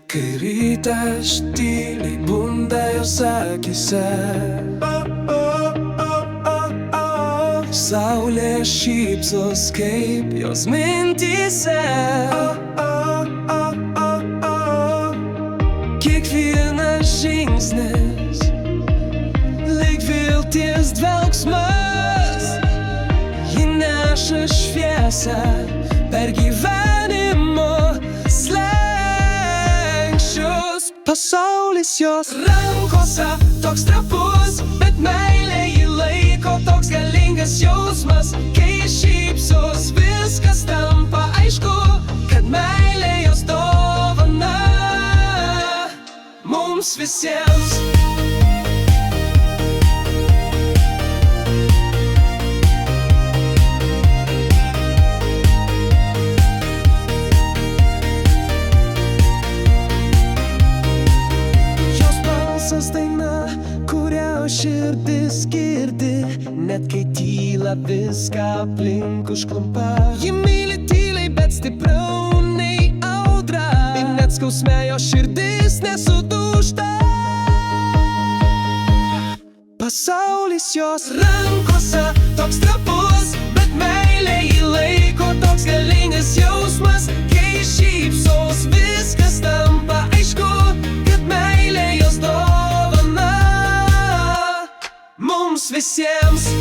Kai rytas tyliai bunda jos akyse, saulė šypsos kaip jos mintyse. Kiekvienas žingsnis lyg vilties dvelksmas, ji neša šviesą per gyvenimo slenksčius. Pasaulis jos rankose toks trapus, bet meilė jį laiko toks galingas jausmas. Kai šypsos viskas tampa aišku, kad meilė jos dovana mums visiems. Daina, kurią širdis girdi, net kai tyla viską aplink užklumpa. Ji myli tyliai, bet stipriau nei audra, ir net skausme jo širdis nesudūžta. Pasaulis jos rankose toks trapus, bet meilė jį laiko toks galingas jausmas. Kai šypsos viskas tampa aišku, kad meilė jos dovana mums visiems.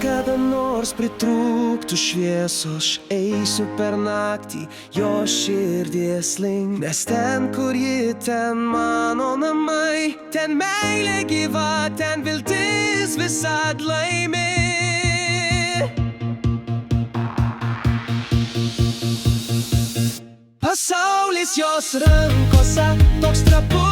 Kada nors pritrūktų šviesos, aš eisiu per naktį jo širdies link. Nes ten, kur ji, ten mano namai, ten meilė gyva, ten viltis visad laimi. Pasaulis jos rankose toks trapus,